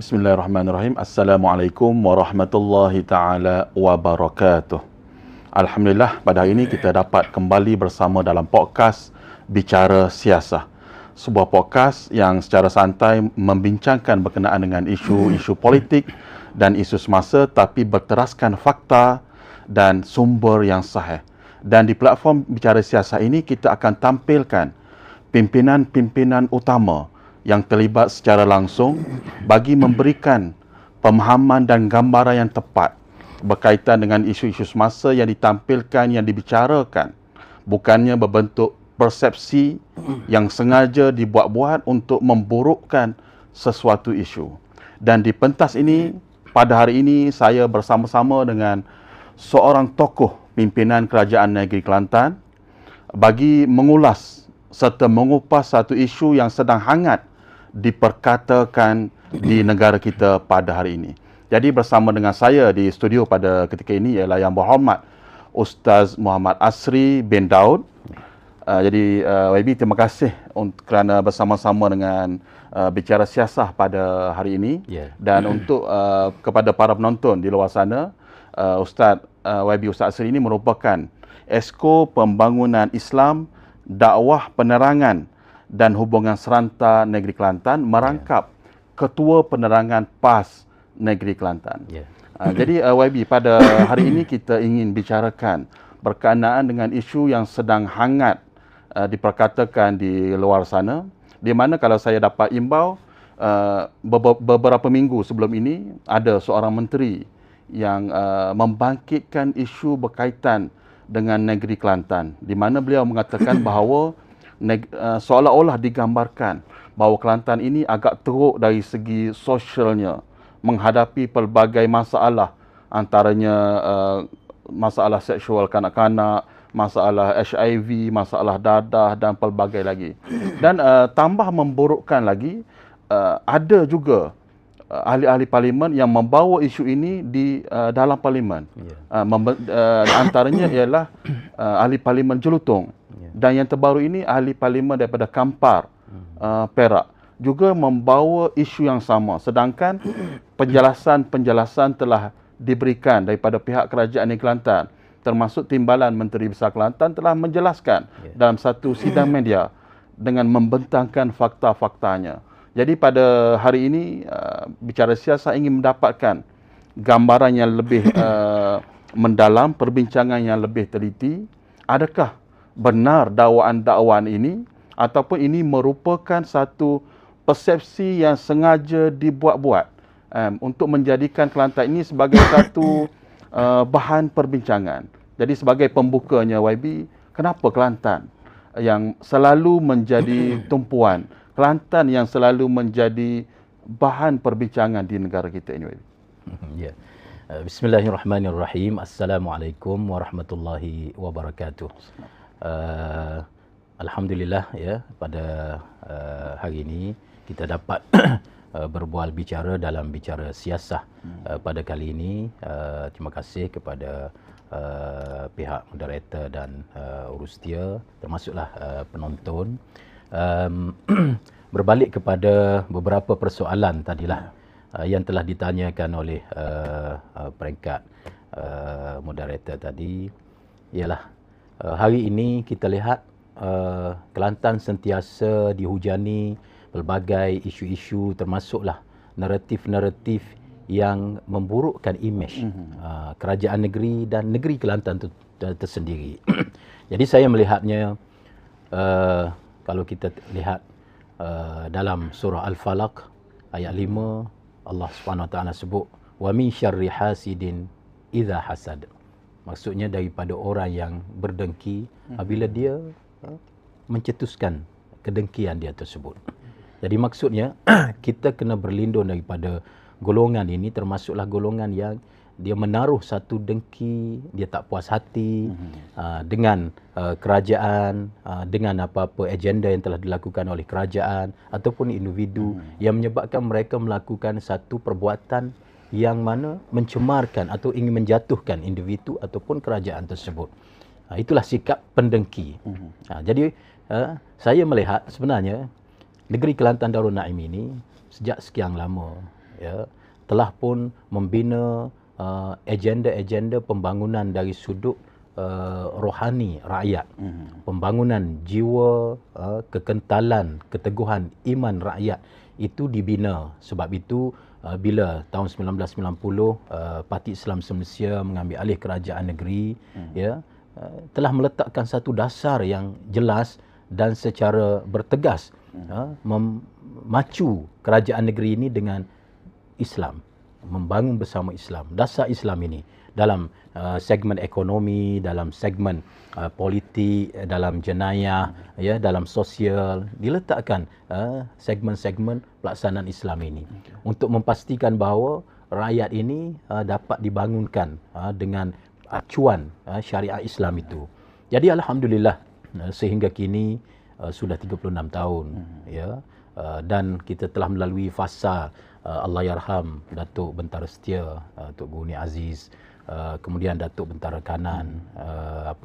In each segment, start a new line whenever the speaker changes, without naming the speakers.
Bismillahirrahmanirrahim. Assalamualaikum warahmatullahi taala wabarakatuh. Alhamdulillah, pada hari ini kita dapat kembali bersama dalam podcast Bicara Siasah. Sebuah podcast yang secara santai membincangkan berkenaan dengan isu-isu politik dan isu semasa, tapi berteraskan fakta dan sumber yang sahih. Dan di platform Bicara Siasah ini kita akan tampilkan pimpinan-pimpinan utama yang terlibat secara langsung bagi memberikan pemahaman dan gambaran yang tepat berkaitan dengan isu-isu semasa yang ditampilkan, yang dibicarakan. Bukannya berbentuk persepsi yang sengaja dibuat-buat untuk memburukkan sesuatu isu. Dan di pentas ini, pada hari ini saya bersama-sama dengan seorang tokoh pimpinan Kerajaan Negeri Kelantan bagi mengulas serta mengupas satu isu yang sedang hangat diperkatakan di negara kita pada hari ini. Jadi bersama dengan saya di studio pada ketika ini ialah Yang Berhormat Ustaz Muhammad Asri bin Daud. YB, terima kasih kerana bersama-sama dengan Bicara Siasah pada hari ini. Dan untuk kepada para penonton di luar sana, Ustaz Asri ini merupakan Esko Pembangunan Islam, Dakwah Penerangan dan Hubungan Seranta Negeri Kelantan, merangkap Ketua Penerangan PAS Negeri Kelantan. Jadi YB, pada hari ini kita ingin bicarakan berkenaan dengan isu yang sedang hangat diperkatakan di luar sana, di mana kalau saya dapat imbau, beberapa minggu sebelum ini ada seorang menteri yang membangkitkan isu berkaitan dengan Negeri Kelantan, di mana beliau mengatakan bahawa seolah-olah digambarkan bahawa Kelantan ini agak teruk dari segi sosialnya, menghadapi pelbagai masalah, antaranya masalah seksual kanak-kanak, masalah HIV, masalah dadah dan pelbagai lagi. Dan tambah memburukkan lagi, ada juga ahli-ahli parlimen yang membawa isu ini di dalam parlimen. Antaranya ialah ahli parlimen Jelutong. Dan yang terbaru ini ahli parlimen daripada Kampar, Perak, juga membawa isu yang sama. Sedangkan penjelasan-penjelasan telah diberikan daripada pihak Kerajaan Negeri Kelantan, termasuk Timbalan Menteri Besar Kelantan telah menjelaskan dalam satu sidang media dengan membentangkan fakta-faktanya. Jadi pada hari ini Bicara Siasah ingin mendapatkan gambaran yang lebih mendalam, perbincangan yang lebih teliti. Adakah benar dakwaan-dakwaan ini ataupun ini merupakan satu persepsi yang sengaja dibuat-buat untuk menjadikan Kelantan ini sebagai satu bahan perbincangan. Jadi sebagai pembukanya YB, kenapa Kelantan yang selalu menjadi tumpuan, Kelantan yang selalu menjadi bahan perbincangan di negara kita ini, YB?
Bismillahirrahmanirrahim. Assalamualaikum warahmatullahi wabarakatuh. Alhamdulillah, ya, pada hari ini kita dapat berbual bicara dalam Bicara Siasah pada kali ini. Terima kasih kepada pihak moderator dan urustia, termasuklah penonton. Berbalik kepada beberapa persoalan tadilah yang telah ditanyakan oleh peringkat moderator tadi, ialah hari ini kita lihat Kelantan sentiasa dihujani pelbagai isu-isu, termasuklah naratif-naratif yang memburukkan imej kerajaan negeri dan negeri Kelantan tersendiri. Jadi saya melihatnya, kalau kita lihat dalam surah Al-Falaq ayat 5, Allah SWT sebut wa min syarri hasidin idza hasad. Maksudnya daripada orang yang berdengki apabila dia mencetuskan kedengkian dia tersebut. Jadi maksudnya kita kena berlindung daripada golongan ini, termasuklah golongan yang dia menaruh satu dengki, dia tak puas hati dengan kerajaan, dengan apa-apa agenda yang telah dilakukan oleh kerajaan ataupun individu yang menyebabkan mereka melakukan satu perbuatan yang mana mencemarkan atau ingin menjatuhkan individu ataupun kerajaan tersebut. Itulah sikap pendengki. Jadi saya melihat sebenarnya negeri Kelantan Darul Naim ini sejak sekian lama ya, telah pun membina agenda-agenda pembangunan dari sudut rohani rakyat, pembangunan jiwa, kekentalan, keteguhan iman rakyat itu dibina. Sebab itu bila tahun 1990 Parti Islam se-Malaysia mengambil alih kerajaan negeri, ya, telah meletakkan satu dasar yang jelas dan secara bertegas memacu kerajaan negeri ini dengan Islam, membangun bersama Islam. Dasar Islam ini dalam segmen ekonomi, dalam segmen politik, dalam jenayah, ya, dalam sosial, diletakkan segmen-segmen pelaksanaan Islam ini untuk memastikan bahawa rakyat ini dapat dibangunkan dengan acuan syariat Islam itu. Jadi alhamdulillah sehingga kini sudah 36 tahun, ya, dan kita telah melalui fasa Allahyarham Datuk Bentara Setia Tok Guru Ni Aziz, kemudian Datuk Bentara Kanan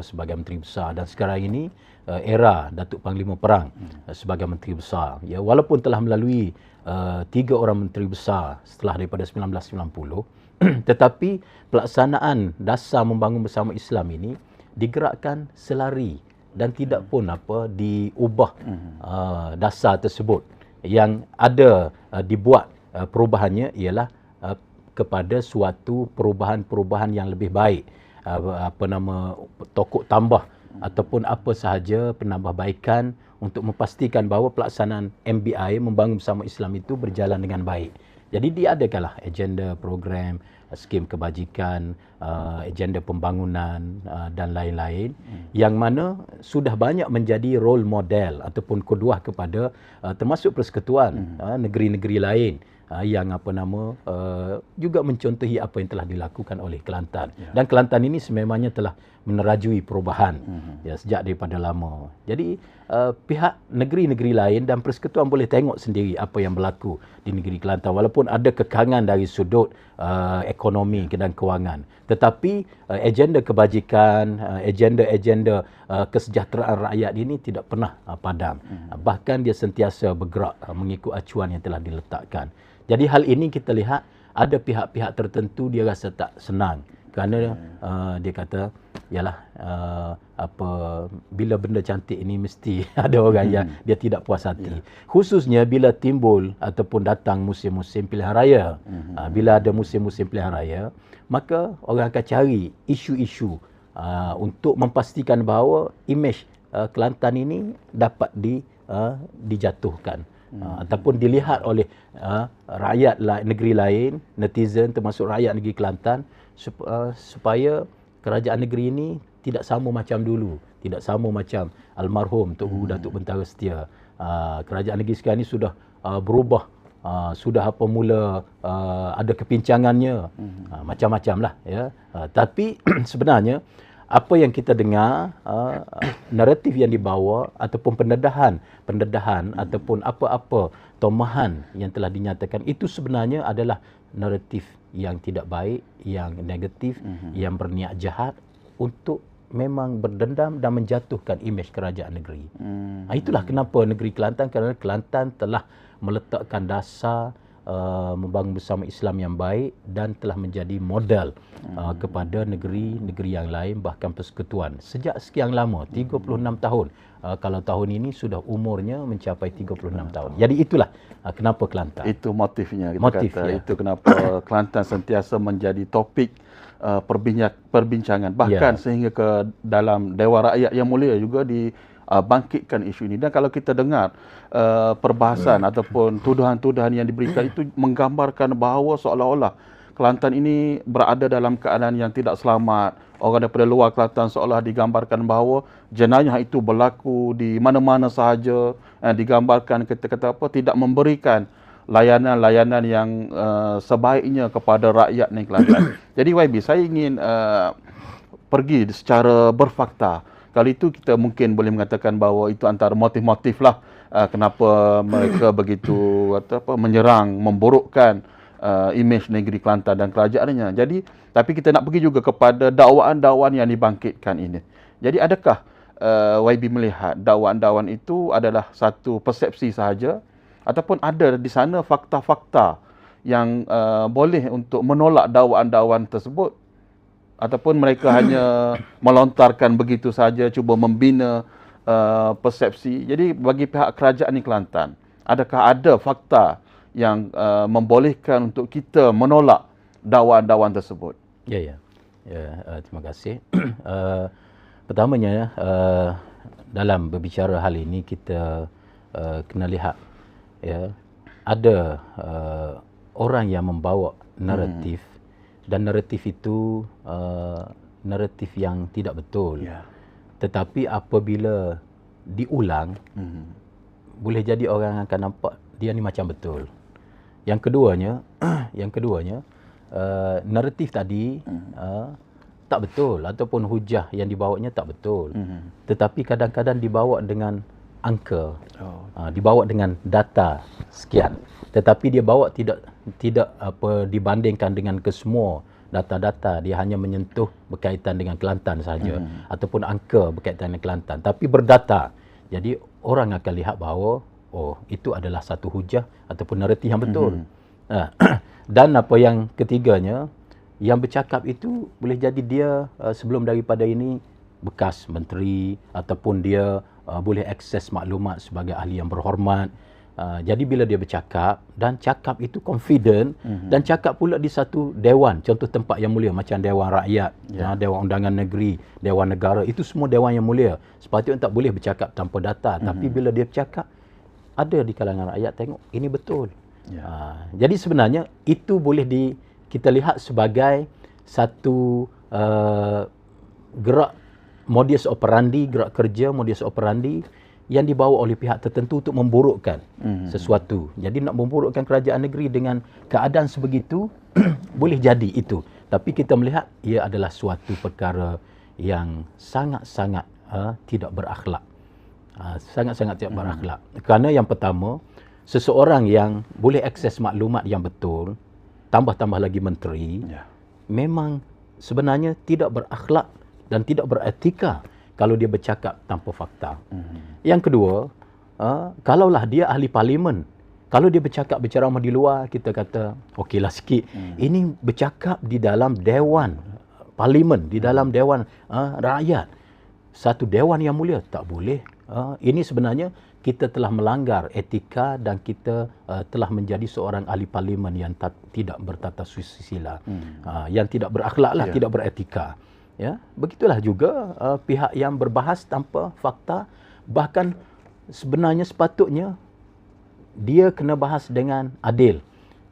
sebagai Menteri Besar, dan sekarang ini era Datuk Panglima Perang sebagai Menteri Besar. Ya, walaupun telah melalui 3 orang Menteri Besar setelah daripada 1990, tetapi pelaksanaan dasar membangun bersama Islam ini digerakkan selari dan tidak pun diubah dasar tersebut. Yang ada dibuat perubahannya ialah kepada suatu perubahan-perubahan yang lebih baik, tokok tambah ataupun apa sahaja penambahbaikan untuk memastikan bahawa pelaksanaan MBI membangun bersama Islam itu berjalan dengan baik. Jadi diadakanlah agenda program, skim kebajikan, agenda pembangunan dan lain-lain, yang mana sudah banyak menjadi role model ataupun kuduah kepada termasuk persekutuan negeri-negeri lain yang juga mencontohi apa yang telah dilakukan oleh Kelantan. Dan Kelantan ini sememangnya telah menerajui perubahan ya, sejak daripada lama. Jadi pihak negeri-negeri lain dan persekutuan boleh tengok sendiri apa yang berlaku di negeri Kelantan, walaupun ada kekangan dari sudut ekonomi dan kewangan, tetapi agenda kebajikan, agenda-agenda kesejahteraan rakyat ini tidak pernah padam. Bahkan dia sentiasa bergerak mengikut acuan yang telah diletakkan. Jadi hal ini kita lihat ada pihak-pihak tertentu dia rasa tak senang kerana dia kata yalah bila benda cantik ini mesti ada orang yang dia tidak puas hati. Khususnya bila timbul ataupun datang musim-musim pilihan raya. Bila ada musim-musim pilihan raya, maka orang akan cari isu-isu untuk memastikan bahawa imej Kelantan ini dapat dijatuhkan. Ataupun dilihat oleh rakyat negeri lain, netizen termasuk rakyat negeri Kelantan, supaya kerajaan negeri ini tidak sama macam dulu, tidak sama macam almarhum Tok Guru Datuk Bentara Setia. Kerajaan negeri sekarang ini sudah berubah, sudah mula ada kepincangannya, macam-macam lah, ya. Tapi sebenarnya apa yang kita dengar, naratif yang dibawa ataupun pendedahan ataupun apa-apa tomahan yang telah dinyatakan itu sebenarnya adalah naratif yang tidak baik, yang negatif, yang berniat jahat untuk memang berdendam dan menjatuhkan imej kerajaan negeri. Itulah kenapa negeri Kelantan, kerana Kelantan telah meletakkan dasar membangun bersama Islam yang baik dan telah menjadi modal kepada negeri-negeri yang lain, bahkan persekutuan sejak sekian lama, 36 tahun. Kalau tahun ini sudah umurnya mencapai 36 tahun. Jadi itulah kenapa Kelantan.
Itu motifnya kita kata. Ya. Itu kenapa Kelantan sentiasa menjadi topik perbincangan, bahkan sehingga ke dalam Dewan Rakyat Yang Mulia juga bangkitkan isu ini. Dan kalau kita dengar perbahasan ataupun tuduhan-tuduhan yang diberikan itu menggambarkan bahawa seolah-olah Kelantan ini berada dalam keadaan yang tidak selamat. Orang daripada luar Kelantan seolah digambarkan bahawa jenayah itu berlaku di mana-mana sahaja, digambarkan kata-kata tidak memberikan layanan-layanan yang sebaiknya kepada rakyat negeri Kelantan. Jadi YB, saya ingin pergi secara berfakta. Kali itu kita mungkin boleh mengatakan bahawa itu antara motif-motif lah kenapa mereka begitu menyerang, memburukkan imej negeri Kelantan dan kerajaannya. Jadi, tapi kita nak pergi juga kepada dakwaan-dakwaan yang dibangkitkan ini. Jadi, adakah YB melihat dakwaan-dakwaan itu adalah satu persepsi sahaja ataupun ada di sana fakta-fakta yang boleh untuk menolak dakwaan-dakwaan tersebut, ataupun mereka hanya melontarkan begitu saja, cuba membina persepsi. Jadi bagi pihak kerajaan di Kelantan, adakah ada fakta yang membolehkan untuk kita menolak dakwaan-dakwaan tersebut?
Ya, terima kasih. Pertamanya, dalam berbicara hal ini kita kena lihat, ya, ada orang yang membawa naratif, dan naratif itu naratif yang tidak betul. Tetapi apabila diulang, boleh jadi orang akan nampak dia ni macam betul. Yang keduanya, naratif tadi tak betul, ataupun hujah yang dibawanya tak betul. Tetapi kadang-kadang dibawa dengan angka, dibawa dengan data sekian. Tetapi dia bawa tidak dibandingkan dengan kesemua data-data. Dia hanya menyentuh berkaitan dengan Kelantan saja, ataupun angka berkaitan dengan Kelantan. Tapi berdata. Jadi orang akan lihat bahawa itu adalah satu hujah ataupun naratif yang betul. Dan apa yang ketiganya, yang bercakap itu boleh jadi dia sebelum daripada ini bekas menteri, ataupun dia boleh akses maklumat sebagai ahli yang berhormat. Jadi bila dia bercakap dan cakap itu confident, dan cakap pula di satu dewan, contoh tempat yang mulia macam Dewan Rakyat, Dewan Undangan Negeri, Dewan Negara, itu semua dewan yang mulia. Sepatutnya tak boleh bercakap tanpa data. Tapi bila dia bercakap, ada di kalangan rakyat tengok ini betul. Jadi sebenarnya itu boleh kita lihat sebagai satu gerak modus operandi, gerak kerja modus operandi yang dibawa oleh pihak tertentu untuk memburukkan sesuatu. Jadi nak memburukkan kerajaan negeri dengan keadaan sebegitu boleh jadi itu. Tapi kita melihat ia adalah suatu perkara yang sangat-sangat tidak berakhlak. Sangat-sangat tidak berakhlak. Kerana yang pertama, seseorang yang boleh akses maklumat yang betul, tambah-tambah lagi menteri, memang sebenarnya tidak berakhlak dan tidak beretika kalau dia bercakap tanpa fakta. Yang kedua, kalaulah dia ahli parlimen, kalau dia berceramah di luar, kita kata okeylah sikit. Ini bercakap di dalam dewan parlimen, di dalam dewan rakyat, satu dewan yang mulia, tak boleh. Ini sebenarnya kita telah melanggar etika, dan kita telah menjadi seorang ahli parlimen yang tidak bertata susila, yang tidak berakhlaklah, tidak beretika. Ya, begitulah juga pihak yang berbahas tanpa fakta, bahkan sebenarnya sepatutnya dia kena bahas dengan adil,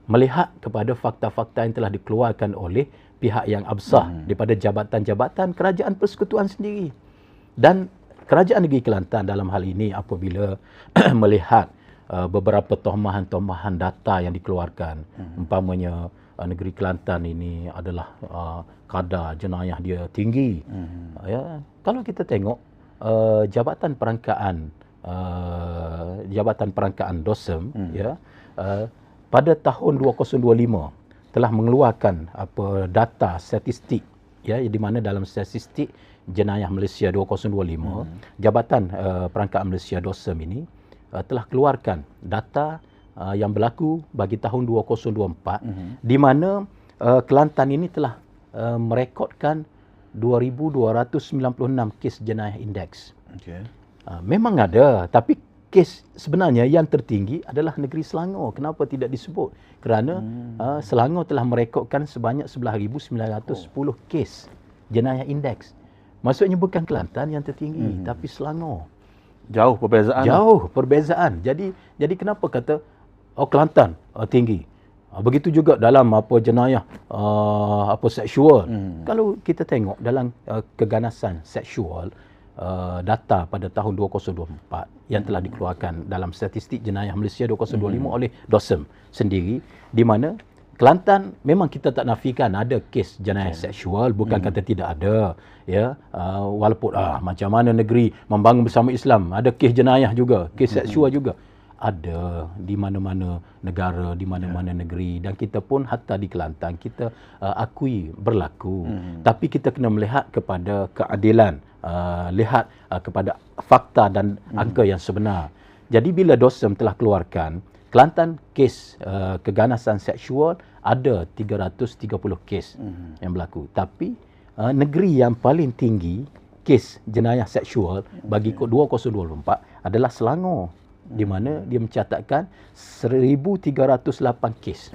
melihat kepada fakta-fakta yang telah dikeluarkan oleh pihak yang absah daripada jabatan-jabatan kerajaan persekutuan sendiri. Dan kerajaan negeri Kelantan dalam hal ini apabila melihat beberapa tohmahan-tohmahan data yang dikeluarkan, umpamanya negeri Kelantan ini adalah kadar jenayah dia tinggi. Kalau kita tengok Jabatan Perangkaan DOSEM, pada tahun 2025 telah mengeluarkan data statistik, di mana dalam statistik jenayah Malaysia 2025, Jabatan Perangkaan Malaysia DOSEM ini telah keluarkan data yang berlaku bagi tahun 2024, di mana Kelantan ini telah merekodkan 2,296 kes jenayah indeks. Memang ada, tapi kes sebenarnya yang tertinggi adalah negeri Selangor. Kenapa tidak disebut? Kerana Selangor telah merekodkan sebanyak 11,910 kes jenayah indeks. Maksudnya bukan Kelantan yang tertinggi, tapi Selangor.
Jauh perbezaan.
Jauh perbezaan. Jadi kenapa kata Kelantan tinggi? Begitu juga dalam jenayah seksual. Kalau kita tengok dalam keganasan seksual, data pada tahun 2024 yang telah dikeluarkan dalam statistik jenayah Malaysia 2025 oleh DOSEM sendiri, di mana Kelantan memang kita tak nafikan ada kes jenayah seksual, bukan kata tidak ada, walaupun macam mana negeri membangun bersama Islam, ada kes jenayah juga, kes seksual juga. Ada di mana-mana negara, di mana-mana negeri, dan kita pun hatta di Kelantan kita akui berlaku. Tapi kita kena melihat kepada keadilan, lihat kepada fakta dan angka yang sebenar. Jadi bila DOSEM telah keluarkan, Kelantan kes keganasan seksual ada 330 kes yang berlaku. Tapi negeri yang paling tinggi kes jenayah seksual bagi kod 2024 adalah Selangor, di mana dia mencatatkan 1308 kes.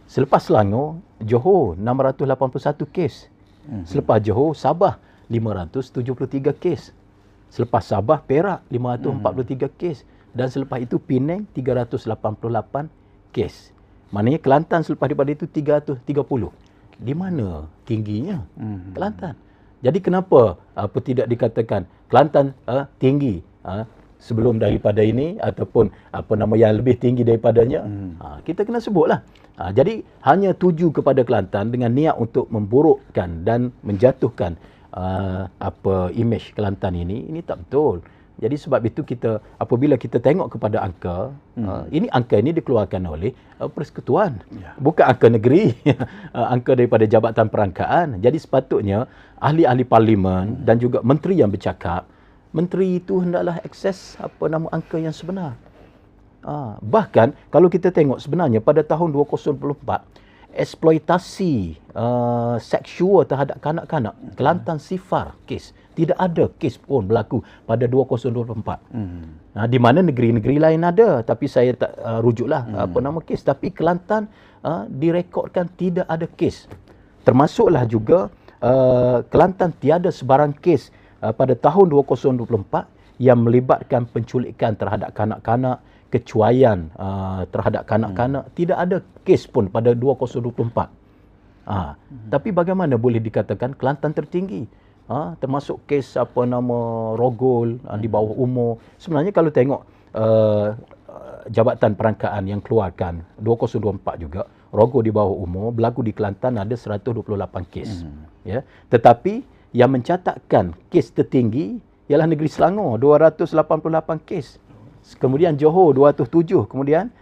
Selepas Selangor, Johor 681 kes. Selepas Johor, Sabah 573 kes. Selepas Sabah, Perak 543 kes. Dan selepas itu Penang 388 kes. Maknanya Kelantan selepas daripada itu 330. Di mana tingginya Kelantan? Jadi kenapa tidak dikatakan Kelantan tinggi sebelum daripada ini ataupun yang lebih tinggi daripadanya? Kita kena sebutlah. Jadi hanya tuju kepada Kelantan dengan niat untuk memburukkan dan menjatuhkan imej Kelantan ini tak betul. Jadi sebab itu apabila kita tengok kepada angka, angka ini dikeluarkan oleh Persekutuan, bukan angka negeri, angka daripada Jabatan Perangkaan. Jadi sepatutnya ahli-ahli parlimen dan juga menteri yang bercakap, menteri itu hendaklah akses angka yang sebenar. Bahkan kalau kita tengok sebenarnya pada tahun 2024, eksploitasi seksual terhadap kanak-kanak, Kelantan sifar kes. Tidak ada kes pun berlaku pada 2024. Di mana negeri-negeri lain ada, tapi saya tak rujuklah kes. Tapi Kelantan direkodkan tidak ada kes. Termasuklah juga Kelantan tiada sebarang kes pada tahun 2024 yang melibatkan penculikan terhadap kanak-kanak, kecuaian terhadap kanak-kanak. Tidak ada kes pun pada 2024. Tapi bagaimana boleh dikatakan Kelantan tertinggi? Termasuk kes rogol di bawah umur. Sebenarnya kalau tengok Jabatan Perangkaan yang keluarkan 2024 juga, rogol di bawah umur berlaku di Kelantan ada 128 kes. Ya. Tetapi yang mencatatkan kes tertinggi ialah negeri Selangor, 288 kes. Kemudian Johor 207, kemudian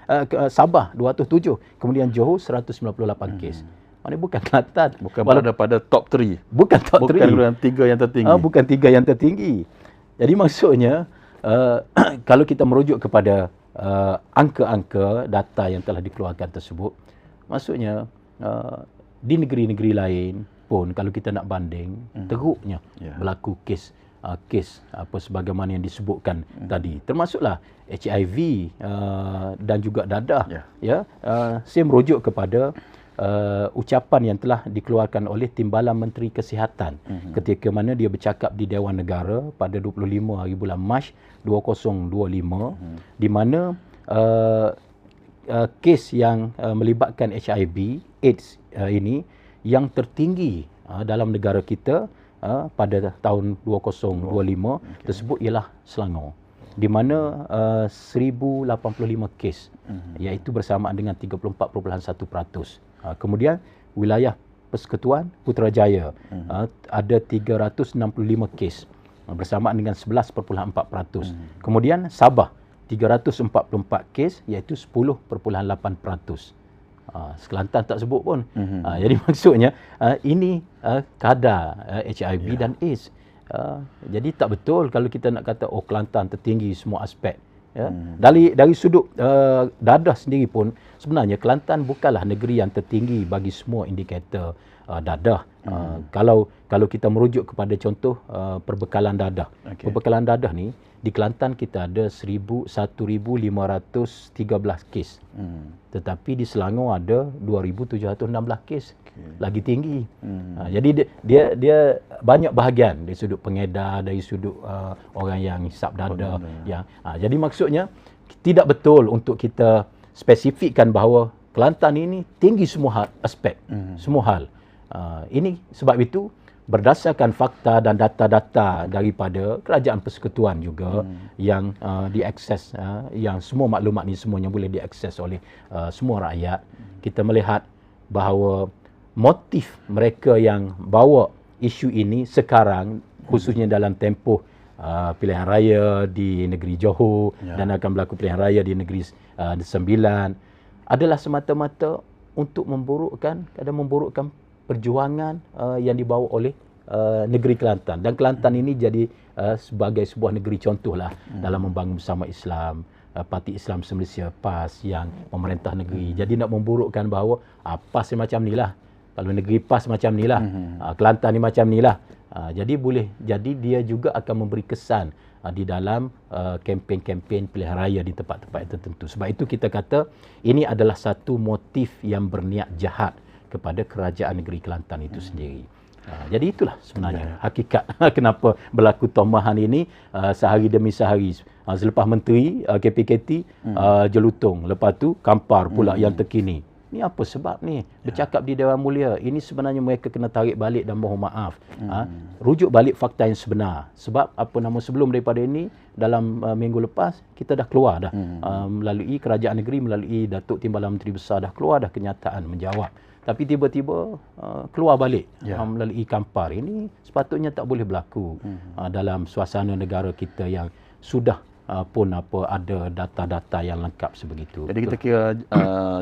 Sabah 207, kemudian Johor 198 kes. Maknanya bukan Kelantan.
Bukan berada pada top 3.
Bukan top 3.
Bukan 3 yang tertinggi.
Bukan 3 yang tertinggi. Jadi maksudnya, kalau kita merujuk kepada angka-angka data yang telah dikeluarkan tersebut, maksudnya di negeri-negeri lain pun kalau kita nak banding, teruknya berlaku kes sebagaimana yang disebutkan tadi. Termasuklah HIV dan juga dadah. Saya merujuk kepada ucapan yang telah dikeluarkan oleh Timbalan Menteri Kesihatan ketika mana dia bercakap di Dewan Negara pada 25 hari bulan Mac 2025, di mana kes yang melibatkan HIV AIDS ini yang tertinggi dalam negara kita pada tahun 2025 tersebut ialah Selangor, di mana 1085 kes, iaitu bersamaan dengan 34.1%. Kemudian wilayah Persekutuan Putrajaya ada 365 kes bersamaan dengan 11.4%. Kemudian Sabah 344 kes iaitu 10.8%. Kelantan tak sebut pun. Jadi maksudnya ini kadar HIV dan AIDS. Jadi tak betul kalau kita nak kata Kelantan tertinggi semua aspek. Dari sudut dadah sendiri pun sebenarnya Kelantan bukanlah negeri yang tertinggi bagi semua indikator dadah. Kalau kita merujuk kepada contoh perbekalan dadah. Perbekalan dadah ni di Kelantan kita ada 1,513 kes. Tetapi di Selangor ada 2,716 kes. Lagi tinggi. Jadi dia banyak bahagian dari sudut pengedar, dari sudut orang yang hisap dadah. Jadi maksudnya tidak betul untuk kita spesifikkan bahawa Kelantan ini tinggi semua aspek, semua hal. Ini sebab itu berdasarkan fakta dan data-data daripada Kerajaan Persekutuan juga yang diakses, yang semua maklumat ni semuanya boleh diakses oleh semua rakyat. Kita melihat bahawa motif mereka yang bawa isu ini sekarang, khususnya dalam tempoh pilihan raya di negeri Johor dan akan berlaku pilihan raya di negeri Sembilan, adalah semata-mata untuk memburukkan perjuangan yang dibawa oleh negeri Kelantan. Dan Kelantan ini jadi sebagai sebuah negeri contohlah dalam membangun bersama Islam, Parti Islam Malaysia PAS yang pemerintah negeri. Jadi nak memburukkan bahawa PAS macam ni lah. Kalau negeri PAS macam ni lah. Kelantan ni macam ni lah. Jadi dia juga akan memberi kesan di dalam kempen-kempen pilihan raya di tempat-tempat tertentu. Sebab itu kita kata ini adalah satu motif yang berniat jahat kepada kerajaan negeri Kelantan itu sendiri. Jadi itulah sebenarnya hakikat kenapa berlaku tomahan ini sehari demi sehari. Selepas menteri KPKT jelutong, lepas tu Kampar pula yang terkini. Ni apa sebab ni? Bercakap di Dewan Mulia. Ini sebenarnya mereka kena tarik balik dan mohon maaf. Rujuk balik fakta yang sebenar. Sebab sebelum daripada ini, dalam minggu lepas, kita dah keluar dah. Melalui kerajaan negeri, melalui Datuk Timbalan Menteri Besar, dah keluar dah kenyataan menjawab. Tapi tiba-tiba keluar balik melalui Kampar. Ini sepatutnya tak boleh berlaku dalam suasana negara kita yang sudah ada data-data yang lengkap sebegitu.
Jadi kita kira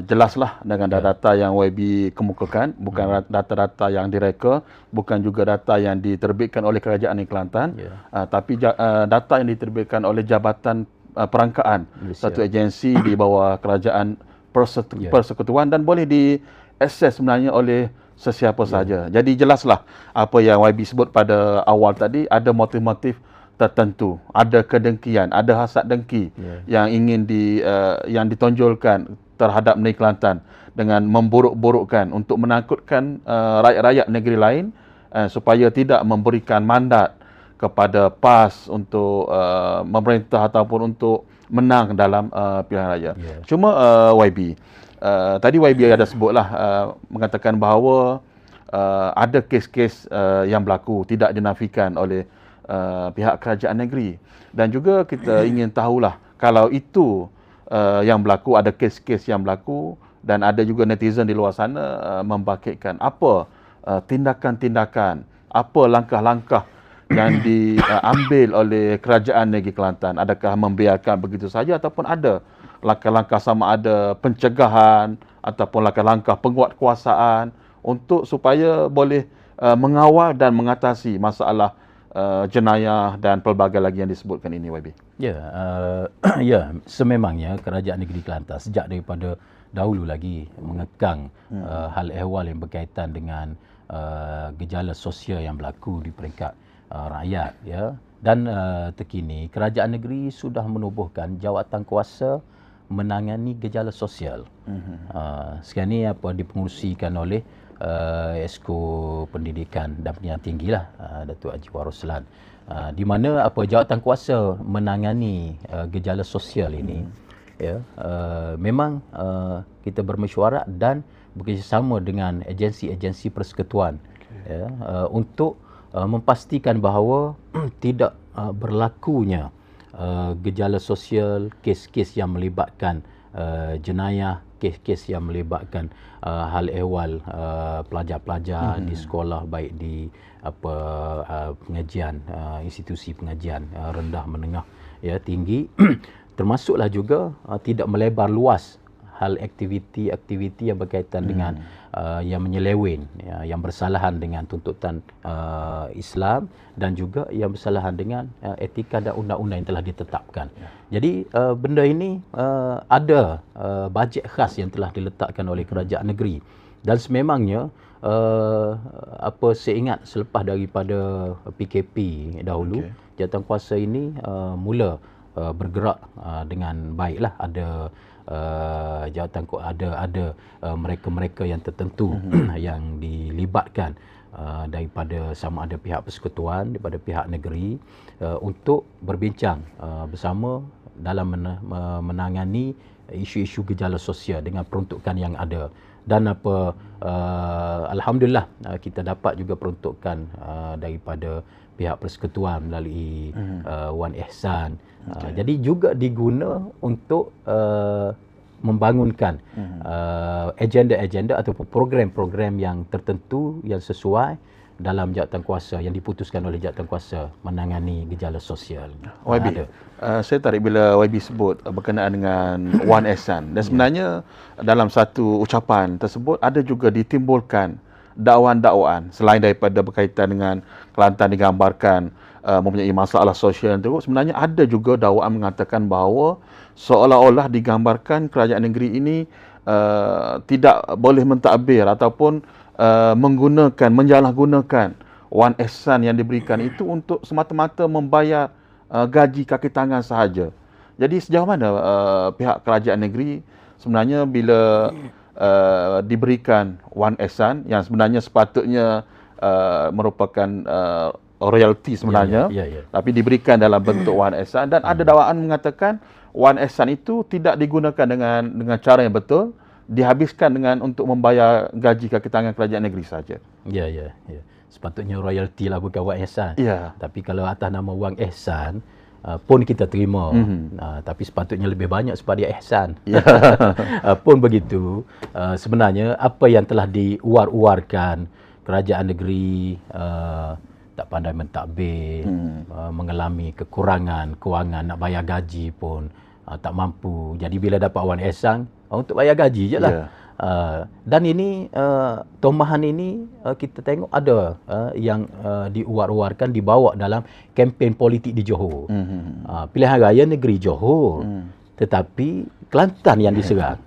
jelaslah dengan data yang YB kemukakan, bukan data-data yang direka, bukan juga data yang diterbitkan oleh Kerajaan Negeri Kelantan, tapi data yang diterbitkan oleh Jabatan Perangkaan, satu agensi di bawah Kerajaan Persekutuan dan boleh diakses sebenarnya oleh sesiapa saja. Jadi jelaslah apa yang YB sebut pada awal tadi, ada motif-motif tertentu, ada kedengkian, ada hasad dengki yang ingin yang ditonjolkan terhadap negeri Kelantan dengan memburuk-burukkan untuk menakutkan rakyat-rakyat negeri lain supaya tidak memberikan mandat kepada PAS untuk memerintah ataupun untuk menang dalam pilihan raya. Cuma YB tadi YB ada sebutlah mengatakan bahawa ada kes-kes yang berlaku tidak dinafikan oleh pihak kerajaan negeri, dan juga kita ingin tahulah kalau itu yang berlaku, ada kes-kes yang berlaku dan ada juga netizen di luar sana membangkitkan apa tindakan-tindakan, apa langkah-langkah yang diambil oleh kerajaan negeri Kelantan. Adakah membiarkan begitu saja ataupun ada langkah-langkah sama ada pencegahan ataupun langkah-langkah penguatkuasaan untuk supaya boleh mengawal dan mengatasi masalah jenayah dan pelbagai lagi yang disebutkan ini, YB.
Sememangnya kerajaan negeri Kelantan sejak daripada dahulu lagi mengekang hal ehwal yang berkaitan dengan gejala sosial yang berlaku di peringkat rakyat, dan terkini kerajaan negeri sudah menubuhkan jawatan kuasa menangani gejala sosial. Sekarang ni dipengerusikan oleh Esko Pendidikan dan Pendidikan Tinggi lah, Datuk Haji Waroslan, di mana jawatan kuasa menangani gejala sosial ini memang kita bermesyuarat dan bekerjasama dengan agensi-agensi persekutuan untuk memastikan bahawa tidak berlakunya gejala sosial, kes-kes yang melibatkan jenayah, kes-kes yang melibatkan hal ehwal pelajar-pelajar di sekolah, baik di pengajian, institusi pengajian rendah, menengah, tinggi, termasuklah juga tidak melebar luas hal aktiviti-aktiviti yang berkaitan dengan yang menyeleweng, yang bersalahan dengan tuntutan Islam dan juga yang bersalahan dengan etika dan undang-undang yang telah ditetapkan. Jadi benda ini ada bajet khas yang telah diletakkan oleh kerajaan negeri, dan sememangnya saya ingat selepas daripada PKP dahulu, jawatankuasa ini mula bergerak dengan baiklah. Ada jawatan ada mereka-mereka yang tertentu yang dilibatkan daripada sama ada pihak persekutuan, daripada pihak negeri, untuk berbincang bersama dalam menangani isu-isu gejala sosial dengan peruntukan yang ada. Dan alhamdulillah kita dapat juga peruntukan daripada pihak persekutuan melalui Wan Ihsan. Jadi juga diguna untuk membangunkan agenda-agenda ataupun program-program yang tertentu yang sesuai dalam jawatankuasa yang diputuskan oleh jawatankuasa menangani gejala sosial.
YB, saya tarik bila YB sebut berkenaan dengan Wan Ihsan, dan sebenarnya dalam satu ucapan tersebut ada juga ditimbulkan dakwaan-dakwaan selain daripada berkaitan dengan Kelantan digambarkan mempunyai masalah sosial yang teruk, sebenarnya ada juga dakwaan mengatakan bahawa seolah-olah digambarkan kerajaan negeri ini tidak boleh mentadbir ataupun menjalangunakan wan ihsan yang diberikan itu untuk semata-mata membayar gaji kaki tangan sahaja. Jadi sejauh mana pihak kerajaan negeri sebenarnya bila diberikan wan ihsan yang sebenarnya sepatutnya merupakan royalty sebenarnya, tapi diberikan dalam bentuk wan ihsan, dan ada dakwaan mengatakan wan ihsan itu tidak digunakan dengan cara yang betul, dihabiskan dengan untuk membayar gaji kaki tangan kerajaan negeri saja.
Ya. Sepatutnya royalty lah, bukan wang ihsan.
Ya.
Tapi kalau atas nama wang ihsan pun kita terima. Tapi sepatutnya lebih banyak sepada ihsan. Ya. Pun begitu, sebenarnya apa yang telah diuar-uarkan kerajaan negeri tak pandai mentadbir, mengalami kekurangan kewangan, nak bayar gaji pun tak mampu. Jadi bila dapat wan ihsan, untuk bayar gaji je lah. Dan ini tomahan ini kita tengok ada yang diuar-uarkan, dibawa dalam kempen politik di Johor. Pilihan raya negeri Johor, tetapi Kelantan yang diserang.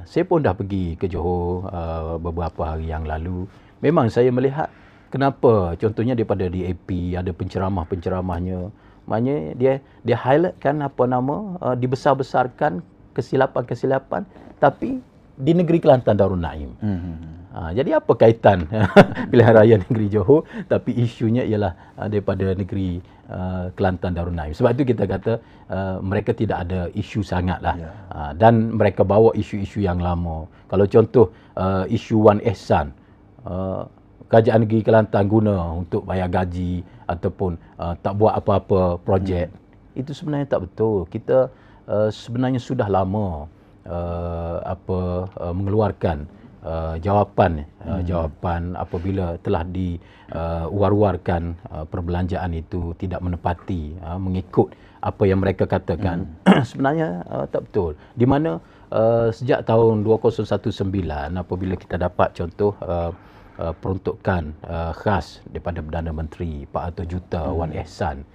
Saya pun dah pergi ke Johor beberapa hari yang lalu. Memang saya melihat kenapa, contohnya daripada DAP ada penceramah-penceramahnya, maknanya dia highlightkan dibesar-besarkan kesilapan-kesilapan, tapi di negeri Kelantan Darul Naim. Jadi apa kaitan pilihan raya negeri Johor tapi isunya ialah daripada negeri Kelantan Darul Naim. Sebab itu kita kata mereka tidak ada isu sangatlah. Dan mereka bawa isu-isu yang lama. Kalau contoh isu wan ihsan, kerajaan negeri Kelantan guna untuk bayar gaji ataupun tak buat apa-apa projek, itu sebenarnya tak betul. Kita sebenarnya sudah lama mengeluarkan jawapan apabila telah diuar-uarkan perbelanjaan itu tidak menepati mengikut apa yang mereka katakan. Sebenarnya tak betul. Di mana sejak tahun 2019 apabila kita dapat contoh peruntukan khas daripada Perdana Menteri 400 juta wan ihsan,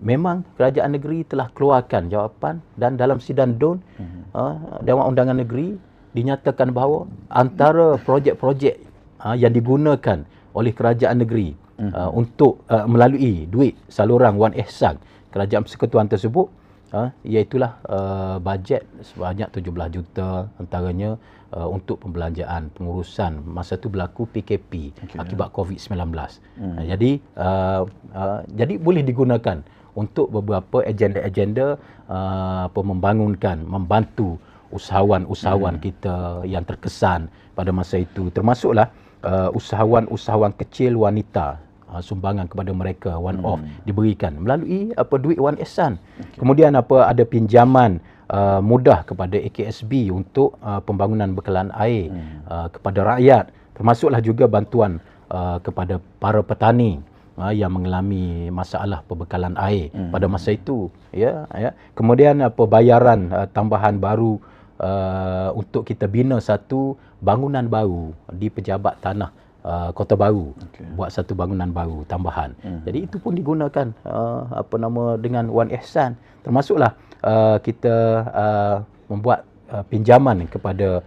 memang kerajaan negeri telah keluarkan jawapan, dan dalam sidang DUN Dewan Undangan Negeri dinyatakan bahawa antara projek-projek yang digunakan oleh kerajaan negeri untuk melalui duit saluran wan ihsan kerajaan persekutuan tersebut, iaitulah bajet sebanyak 17 juta antaranya untuk pembelanjaan pengurusan masa itu berlaku PKP akibat COVID-19. Jadi boleh digunakan untuk beberapa agenda-agenda membantu usahawan-usahawan kita yang terkesan pada masa itu, termasuklah usahawan-usahawan kecil wanita, sumbangan kepada mereka one off diberikan melalui duit wan ihsan. Kemudian ada pinjaman mudah kepada AKSB untuk pembangunan bekalan air kepada rakyat, termasuklah juga bantuan kepada para petani yang mengalami masalah pembekalan air pada masa itu, Kemudian bayaran tambahan baru untuk kita bina satu bangunan baru di pejabat tanah Kota Baru, buat satu bangunan baru tambahan. Jadi itu pun digunakan dengan wan ihsan, termasuklah kita membuat pinjaman kepada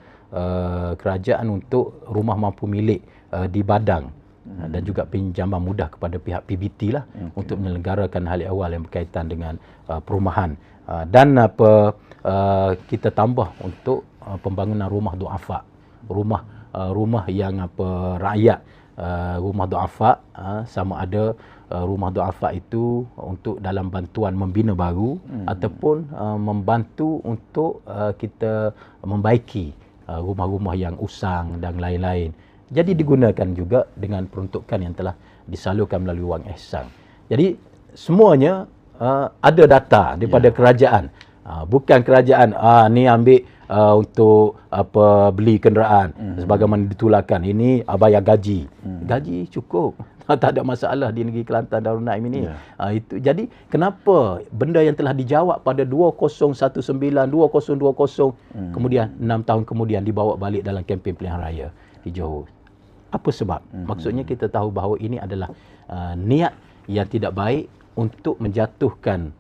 kerajaan untuk rumah mampu milik di Badang, dan juga pinjaman mudah kepada pihak PBT lah untuk menyelenggarakan hal awal yang berkaitan dengan perumahan, dan kita tambah untuk pembangunan rumah duafa, rumah yang rakyat, rumah duafa, sama ada rumah duafa itu untuk dalam bantuan membina baru ataupun membantu untuk kita membaiki rumah-rumah yang usang dan lain-lain. Jadi digunakan juga dengan peruntukan yang telah disalurkan melalui wang ihsan. Jadi semuanya ada data daripada kerajaan. Bukan kerajaan ni ambil untuk beli kenderaan sebagaimana ditularkan, ini bayar gaji. Gaji cukup. Tak ada masalah di negeri Kelantan Darul Naim ini. Itu jadi kenapa benda yang telah dijawab pada 2019 2020 kemudian 6 tahun kemudian dibawa balik dalam kempen pilihan raya. di Johor. Apa sebab? Maksudnya kita tahu bahawa ini adalah niat yang tidak baik untuk menjatuhkan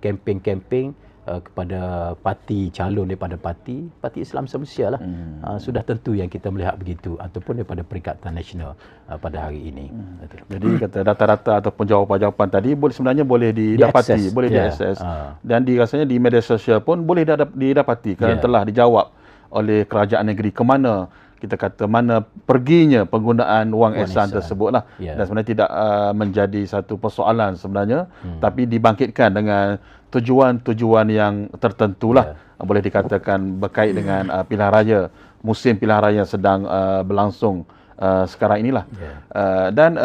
kempen-kempen kepada parti, calon daripada parti Islam Semalaysia lah. Sudah tentu yang kita melihat begitu, ataupun daripada Perikatan Nasional pada hari ini.
Jadi kata data-data ataupun jawapan-jawapan tadi sebenarnya boleh didapati, boleh diakses. Dan rasanya di media sosial pun boleh didapati kerana telah dijawab oleh kerajaan negeri ke mana kita kata mana perginya penggunaan wang ihsan tersebutlah. Dan sebenarnya tidak menjadi satu persoalan sebenarnya, tapi dibangkitkan dengan tujuan-tujuan yang tertentulah. Boleh dikatakan berkait dengan pilihan raya, musim pilihan raya sedang berlangsung sekarang inilah. Dan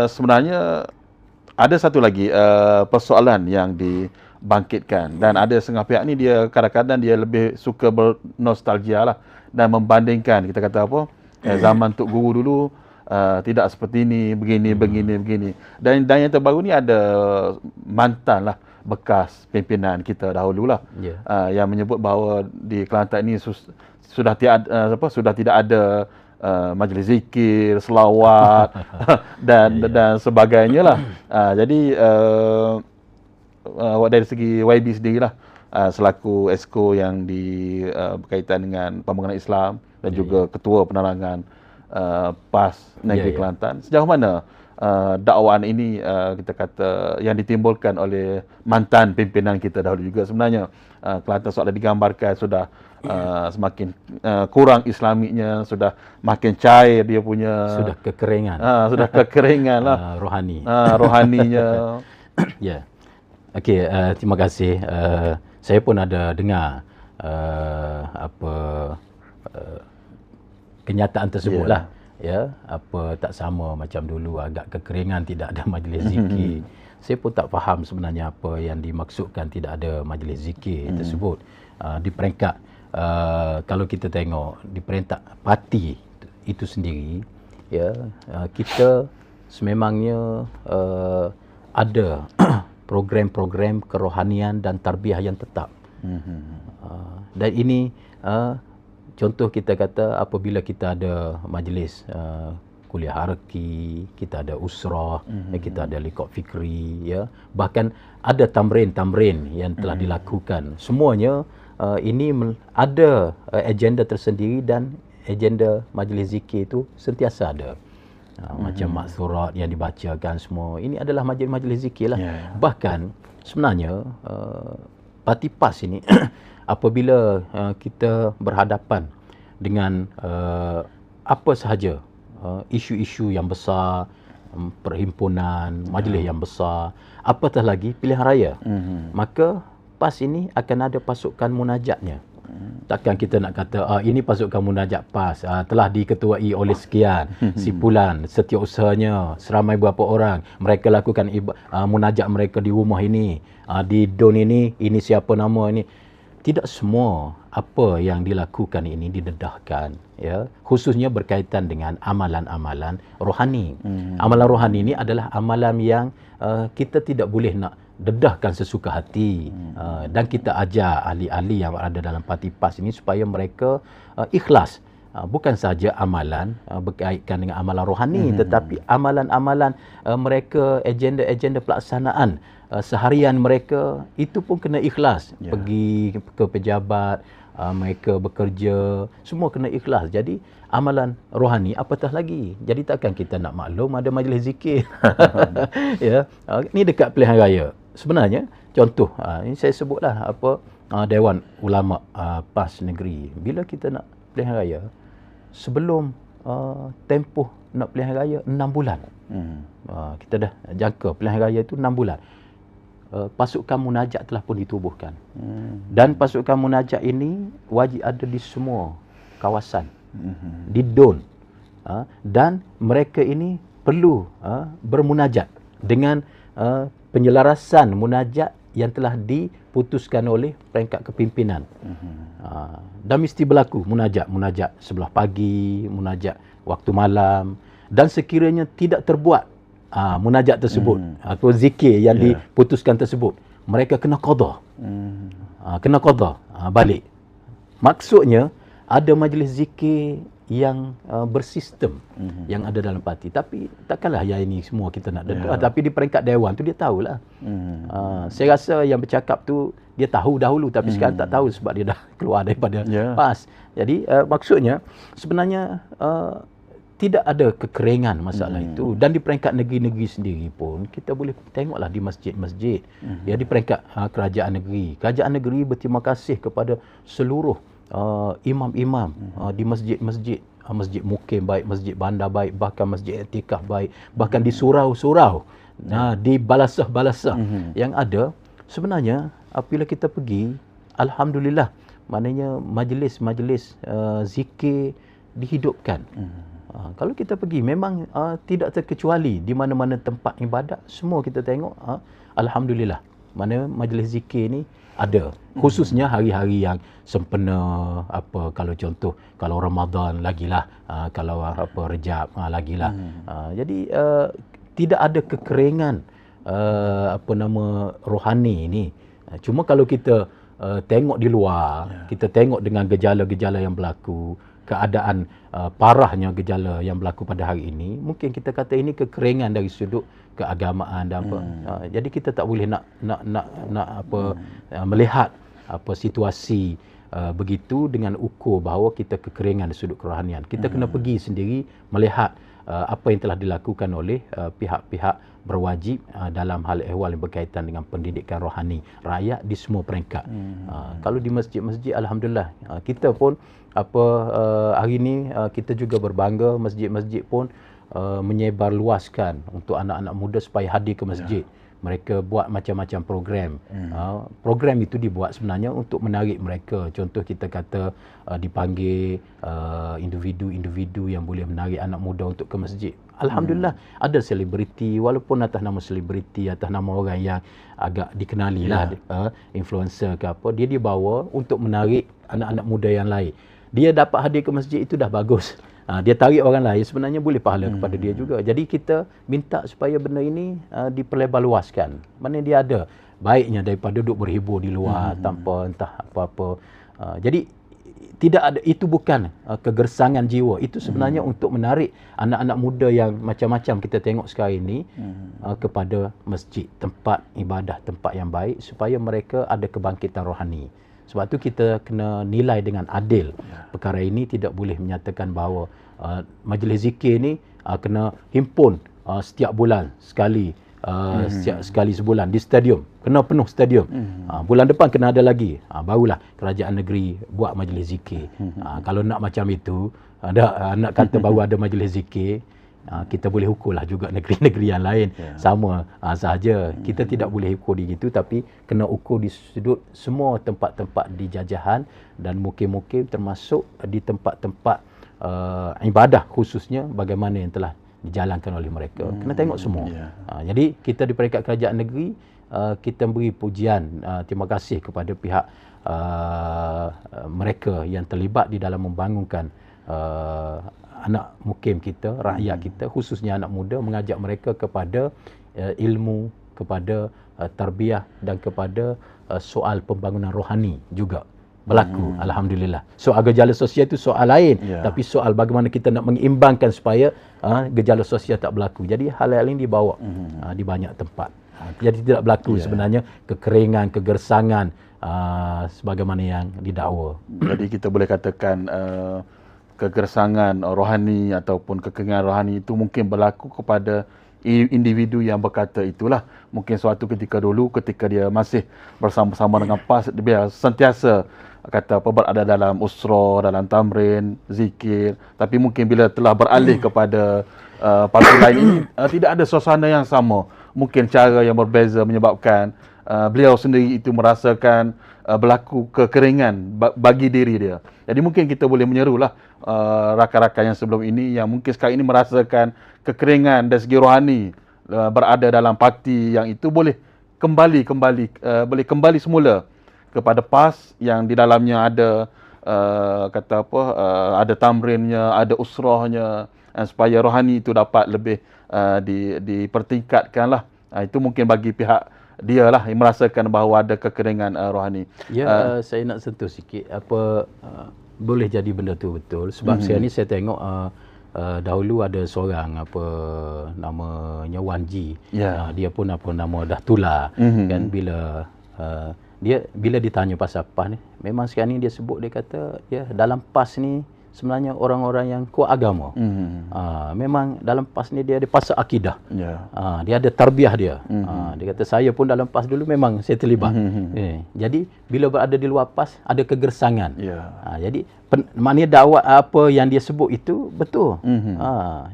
sebenarnya ada satu lagi persoalan yang dibangkitkan, dan ada setengah pihak ni dia kadang-kadang dia lebih suka bernostalgia lah dan membandingkan, kita kata apa, zaman Tok Guru dulu tidak seperti ini, begini. Dan yang terbaru ni ada mantan lah bekas pimpinan kita dahululah yang menyebut bahawa di Kelantan ini sudah tidak ada majlis zikir, selawat dan sebagainya lah. Jadi dari segi YB sendirilah selaku Esko yang berkaitan dengan pembangunan Islam dan juga Ketua Penerangan PAS Negeri Kelantan, sejauh mana dakwaan ini kita kata yang ditimbulkan oleh mantan pimpinan kita dahulu juga sebenarnya, Kelantan seolah digambarkan sudah semakin kurang Islamiknya, sudah makin cair dia punya,
sudah kekeringan
lah rohaninya.
Okey, terima kasih. Saya pun ada dengar kenyataan tersebutlah. Tak sama macam dulu, agak kekeringan, tidak ada majlis zikir. Saya pun tak faham sebenarnya apa yang dimaksudkan tidak ada majlis zikir tersebut. Di peringkat kalau kita tengok di peringkat parti itu sendiri, kita sememangnya ada program-program kerohanian dan tarbiyah yang tetap. Dan ini contoh kita kata apabila kita ada majlis kuliah haraki, kita ada usrah, kita ada liqab fikri, bahkan ada tamrin yang telah dilakukan. Semuanya ini ada agenda tersendiri, dan agenda majlis zikir itu sentiasa ada. Macam maksurat yang dibacakan semua, ini adalah majlis zikir lah. Bahkan sebenarnya parti PAS ini apabila kita berhadapan dengan apa sahaja isu-isu yang besar, perhimpunan, majlis yang besar, apatah lagi pilihan raya, maka PAS ini akan ada pasukan munajatnya. Takkan kita nak kata ini pasukan munajat PAS telah diketuai oleh sekian simpulan setiausahanya seramai berapa orang, mereka lakukan munajat mereka di rumah ini, di don ini siapa nama ini. Tidak semua apa yang dilakukan ini didedahkan, khususnya berkaitan dengan amalan-amalan rohani. Amalan rohani ini adalah amalan yang kita tidak boleh nak dedahkan sesuka hati, dan kita ajar ahli-ahli yang ada dalam parti PAS ini supaya mereka ikhlas, bukan saja amalan berkaitan dengan amalan rohani, tetapi amalan-amalan mereka, agenda-agenda pelaksanaan seharian mereka itu pun kena ikhlas. Pergi ke pejabat, mereka bekerja, semua kena ikhlas. Jadi amalan rohani apatah lagi. Jadi takkan kita nak maklum ada majlis zikir. Ni dekat pilihan raya. Sebenarnya contoh, ini saya sebutlah Dewan Ulama PAS Negeri. Bila kita nak pilihan raya, sebelum tempoh nak pilihan raya 6 bulan. Kita dah jangka pilihan raya itu 6 bulan. Pasukan munajat telah pun ditubuhkan. Dan pasukan munajat ini wajib ada di semua kawasan, di DON. Dan mereka ini perlu bermunajat dengan penyelarasan munajat yang telah diputuskan oleh peringkat kepimpinan. Dan mesti berlaku munajat sebelah pagi, munajat waktu malam, dan sekiranya tidak terbuat munajat tersebut atau zikir yang diputuskan tersebut, mereka kena qada. Kena qada balik. Maksudnya ada majlis zikir yang bersistem yang ada dalam parti. Tapi takkanlah yang ini semua kita nak dedah. Tapi di peringkat dewan tu dia tahulah. Saya rasa yang bercakap tu dia tahu dahulu tapi sekarang tak tahu sebab dia dah keluar daripada PAS. Jadi maksudnya sebenarnya tidak ada kekeringan masalah itu. Dan di peringkat negeri-negeri sendiri pun kita boleh tengoklah di masjid-masjid. Ya, di peringkat kerajaan negeri. Kerajaan negeri berterima kasih kepada seluruh imam-imam di masjid-masjid, masjid mukim baik, masjid bandar baik, bahkan masjid i'tikaf baik, bahkan di surau-surau, di balasah-balasah yang ada. Sebenarnya apabila kita pergi, alhamdulillah, maknanya majlis-majlis zikir dihidupkan. Kalau kita pergi memang tidak terkecuali di mana-mana tempat ibadat, semua kita tengok alhamdulillah, mana majlis zikir ni ada, khususnya hari-hari yang sempena, kalau contoh kalau Ramadan lagilah, kalau Rejab lagilah. Jadi tidak ada kekeringan rohani ini. Cuma kalau kita tengok di luar, kita tengok dengan gejala-gejala yang berlaku, keadaan parahnya gejala yang berlaku pada hari ini, mungkin kita kata ini kekeringan dari sudut keagamaan dan apa. Jadi kita tak boleh nak melihat situasi begitu dengan ukur bahawa kita kekeringan dari sudut kerohanian. Kita kena pergi sendiri melihat apa yang telah dilakukan oleh pihak-pihak berwajib dalam hal ehwal yang berkaitan dengan pendidikan rohani rakyat di semua peringkat. Kalau di masjid-masjid, alhamdulillah, kita pun hari ini kita juga berbangga, masjid-masjid pun menyebar luaskan untuk anak-anak muda supaya hadir ke masjid. Mereka buat macam-macam program. Program itu dibuat sebenarnya untuk menarik mereka. Contoh kita kata dipanggil individu-individu yang boleh menarik anak muda untuk ke masjid. Alhamdulillah, ada selebriti, walaupun atas nama selebriti, atas nama orang yang agak dikenali lah, influencer ke apa, dia dibawa untuk menarik anak-anak muda yang lain. Dia dapat hadir ke masjid itu dah bagus. Dia tarik orang lain, sebenarnya boleh pahala kepada dia juga. Jadi kita minta supaya benda ini diperlebarluaskan. Mana dia ada baiknya daripada duduk berhibur di luar tanpa entah apa-apa. Jadi tidak ada, itu bukan kegersangan jiwa. Itu sebenarnya untuk menarik anak-anak muda yang macam-macam kita tengok sekarang ini kepada masjid, tempat ibadah, tempat yang baik supaya mereka ada kebangkitan rohani. Sebab tu kita kena nilai dengan adil. Perkara ini tidak boleh menyatakan bahawa majlis zikir ni kena himpun setiap bulan sekali, sekali sebulan di stadium. Kena penuh stadium. Bulan depan kena ada lagi. Barulah kerajaan negeri buat majlis zikir. Kalau nak macam itu, nak kata baru ada majlis zikir, kita boleh ukurlah juga negeri-negeri yang lain sama sahaja. Kita tidak boleh ukur di situ, tapi kena ukur di sudut semua tempat-tempat di jajahan dan mukim-mukim, termasuk di tempat-tempat ibadah khususnya bagaimana yang telah dijalankan oleh mereka. Kena tengok semua. Jadi kita di peringkat kerajaan negeri, kita beri pujian, terima kasih kepada pihak mereka yang terlibat di dalam membangunkan anak mukim kita, rakyat kita, khususnya anak muda, mengajak mereka kepada ilmu, kepada tarbiyah dan kepada soal pembangunan rohani juga berlaku. Alhamdulillah. Soal gejala sosial itu soal lain, tapi soal bagaimana kita nak mengimbangkan supaya gejala sosial tak berlaku. Jadi hal-hal ini dibawa di banyak tempat. Jadi tidak berlaku sebenarnya kekeringan, kegersangan sebagaimana yang didakwa.
Jadi kita boleh katakan kegersangan rohani ataupun kekeringan rohani itu mungkin berlaku kepada individu yang berkata itulah. Mungkin suatu ketika dulu ketika dia masih bersama-sama dengan PAS, dia sentiasa kata berada dalam usrah, dalam tamrin, zikir, tapi mungkin bila telah beralih kepada parti lain ini, tidak ada suasana yang sama. Mungkin cara yang berbeza menyebabkan beliau sendiri itu merasakan berlaku kekeringan bagi diri dia. Jadi mungkin kita boleh menyerulah rakan-rakan yang sebelum ini yang mungkin sekarang ini merasakan kekeringan dari segi rohani, berada dalam parti yang itu boleh kembali semula kepada PAS yang di dalamnya ada ada tamrinnya, ada usrahnya, supaya rohani itu dapat lebih dipertingkatkan lah. Itu mungkin bagi pihak dia lah yang merasakan bahawa ada kekeringan rohani.
Saya nak sentuh sikit boleh jadi benda tu betul. Sebab sekarang ni saya tengok dahulu ada seorang namanya Wan Ji. Dia pun nama dah tular kan, bila dia bila ditanya pasal PAS ni, memang sekarang ni dia sebut, dia kata dalam PAS ni sebenarnya orang-orang yang kuat agama. Memang dalam PAS ni dia ada pasal akidah. Dia ada tarbiyah dia. Dia kata saya pun dalam PAS dulu memang saya terlibat. Jadi bila berada di luar PAS ada kegersangan. Jadi maknanya dakwah apa yang dia sebut itu betul.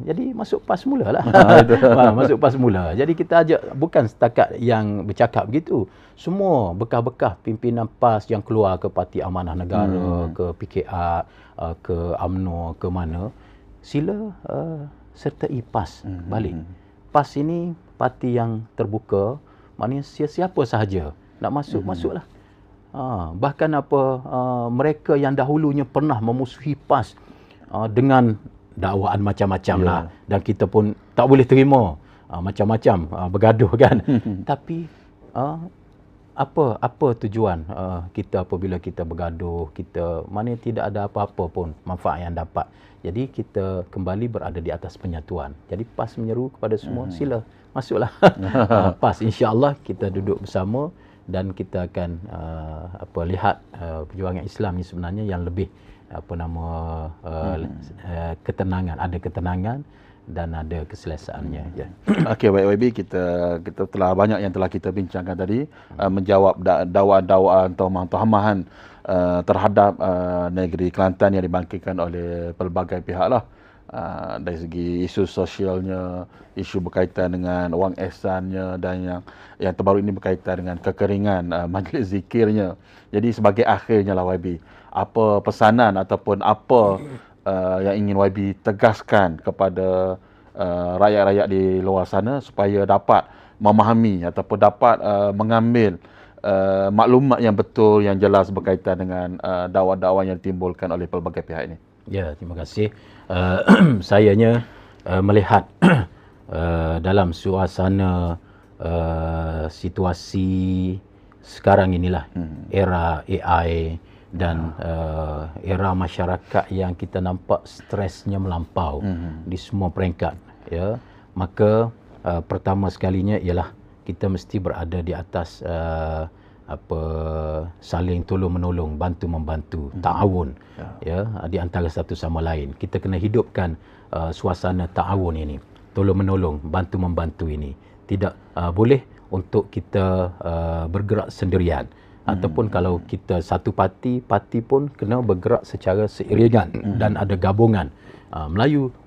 Jadi masuk PAS mulalah. Masuk PAS mula. Jadi kita ajak bukan setakat yang bercakap begitu. Semua bekas-bekas pimpinan PAS yang keluar ke Parti Amanah Negara, ke PKR, ke UMNO, ke mana, sila sertai PAS balik. PAS ini parti yang terbuka, maknanya siapa sahaja nak masuk, masuklah. Bahkan mereka yang dahulunya pernah memusuhi PAS dengan dakwaan macam-macam lah, dan kita pun tak boleh terima macam-macam bergaduh kan. Tapi apa tujuan kita apabila kita bergaduh, kita mana tidak ada apa-apa pun manfaat yang dapat. Jadi kita kembali berada di atas penyatuan. Jadi PAS menyeru kepada semua, sila masuklah. PAS, insya-Allah kita duduk bersama dan kita akan lihat perjuangan Islam ni sebenarnya yang lebih ketenangan, ada ketenangan dan ada keselesaannya.
Okey, baik YB, kita telah banyak yang telah kita bincangkan tadi, menjawab dakwaan-dakwaan tohmah-tohmahan terhadap negeri Kelantan yang dibangkitkan oleh pelbagai pihak lah. Dari segi isu sosialnya, isu berkaitan dengan wang ihsannya, dan yang terbaru ini berkaitan dengan kekeringan majlis zikirnya. Jadi sebagai akhirnya lah YB, apa pesanan ataupun apa yang ingin YB tegaskan kepada rakyat-rakyat di luar sana supaya dapat memahami ataupun dapat mengambil maklumat yang betul, yang jelas berkaitan dengan dakwah-dakwah yang ditimbulkan oleh pelbagai pihak ini?
Ya, terima kasih. Sayanya melihat dalam suasana situasi sekarang inilah, era AI dan era masyarakat yang kita nampak stresnya melampau di semua peringkat, ya, maka pertama sekalinya ialah kita mesti berada di atas saling tolong menolong, bantu membantu, ta'awun, ya, di antara satu sama lain. Kita kena hidupkan suasana ta'awun ini, tolong menolong, bantu membantu ini. Tidak boleh untuk kita bergerak sendirian. Ataupun kalau kita satu parti pun kena bergerak secara seiringan dan ada gabungan.